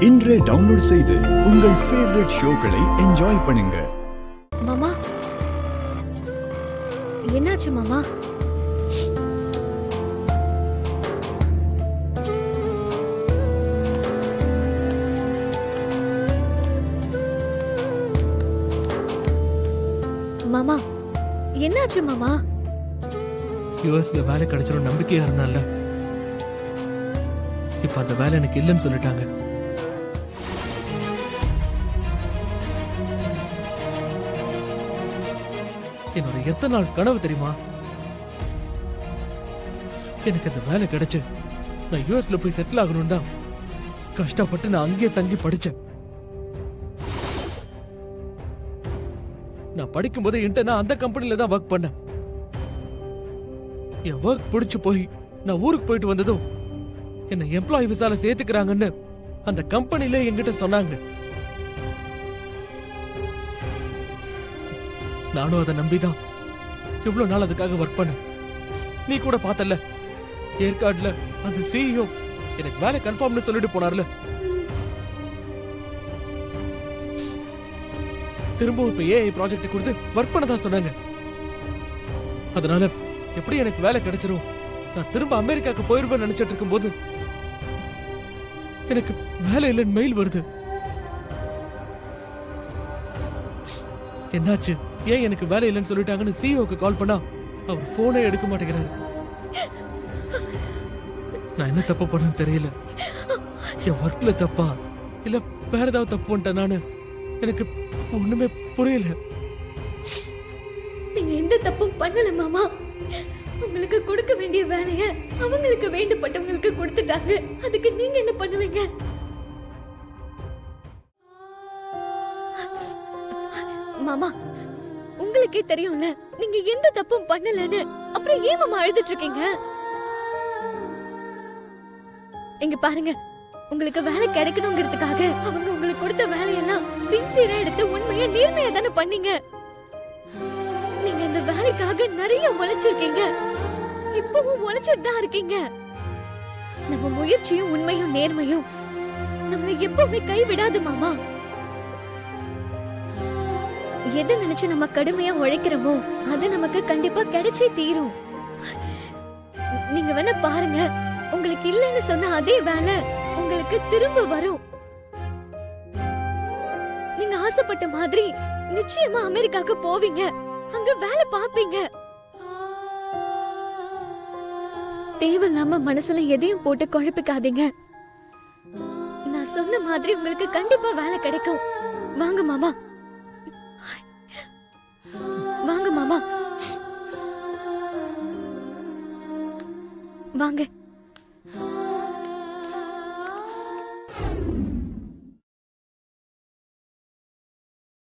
இன்றே டவுன்லோட் செய்து உங்கள் ஃபேவரட் ஷோக்களை என்ஜாய் பண்ணுங்க. மாமா, என்னாச்சு மாமா? மாமா, என்னாச்சு மாமா? யுஎஸ்ல வேலை கிடைச்சிடும் நம்பிக்கையா இருந்தால இப்ப அந்த வேலை எனக்கு இல்லைன்னு சொல்லிட்டாங்க. என்னோட எத்தனை நாள் கனவு தெரியுமா? எனக்கு அந்த வேலை கிடைச்சு நான் யுஎஸ்ல போய் செட்டில் ஆகணும் தான் கஷ்டப்பட்டு நான் அங்கேயே தங்கி படிச்சேன். நான் படிக்கும் போது இன்டர்னா அந்த கம்பெனில தான் ஒர்க் பண்ணேன். என் ஒர்க் பிடிச்சு போய் நான் ஊருக்கு போயிட்டு வந்ததும் என்ன எம்ப்ளாயி விசால சேர்த்துக்கிறாங்கன்னு அந்த கம்பெனில என்கிட்ட சொன்னாங்க. நானும் அதை நம்பிதான் இவ்வளவு நாள் அதுக்காக ஒர்க் பண்ண. நீ கூட பார்த்தல ஏற்காடுல அந்த சிஇஓ எனக்கு வேலை கன்ஃபார்ம்னு சொல்லிட்டு போனார்ல. திரும்பவும் இப்ப ஏஐ ப்ராஜெக்ட் கொடுத்து ஒர்க் பண்ணதா சொன்னாங்க. அதனால எப்படி எனக்கு வேலை கிடைச்சிரும், நான் திரும்ப அமெரிக்காக்கு போயிருவேன் நினைச்சிட்டு இருக்கும் போது எனக்கு வேலை இல்லைன்னு மெயில் வருது. என்னாச்சு, ஏன் எனக்கு வேலை இல்லைன்னு சொல்லிட்டாங்கன்னு சிஇஓக்கு கால் பண்ணா அவர் போனே எடுக்க மாட்டேங்கிறாரு. நான் என்ன தப்பு பண்ணேன்னு தெரியல. என் ஒர்க்ல தப்பா இல்ல வேற ஏதாவது தப்பு பண்ணிட்டேன் நானு, எனக்கு ஒண்ணுமே புரியல. நீங்க எந்த தப்பும் பண்ணல மாமா. உங்களுக்கு கொடுக்க வேண்டிய வேலைய அவங்களுக்கு வேண்டப்பட்டவங்களுக்கு கொடுத்துட்டாங்க. அதுக்கு நீங்க என்ன பண்ணுவீங்க? மாமா, உங்களுக்கே தெரியும்ல நீங்க எந்த தப்பும் பண்ணலன்னு. அப்புறம் ஏன் மாமா அழுதுட்டு இருக்கீங்க? இங்க பாருங்க, உங்களுக்கு வேலை கிடைக்கணுங்கிறதுக்காக அவங்க உங்களுக்கு கொடுத்த வேலையெல்லாம் சின்சியரா எடுத்து உண்மையா நேர்மையா தானே பண்ணீங்க. நீங்க இந்த வேலைக்காக நிறைய உழைச்சிருக்கீங்க, இப்பவும் உழைச்சிட்டு தான் இருக்கீங்க. நம்ம முயற்சியும் உண்மையும் நேர்மையும் நம்மளை எப்பவுமே கைவிடாது மாமா. எதை நினைச்சு நம்ம கடுமையா உழைக்கிறோமோ அது நமக்கு கண்டிப்பா கிடைச்சே தீரும். நீங்க வேணா பாருங்க, உங்களுக்கு இல்லைன்னு சொன்ன அதே வேலை உங்களுக்கு திரும்ப வரும். நீங்க ஆசைப்பட்ட மாதிரி நிச்சயமா அமெரிக்காக்கு போவீங்க, அங்க வேலை பாப்பீங்க. தேவையில்லாம மனசுல எதையும் போட்டு குழப்பிக்காதீங்க. நான் சொன்ன மாதிரி உங்களுக்கு கண்டிப்பா வேலை கிடைக்கும். வாங்க மாமா, வாங்க மாமா, வாங்க.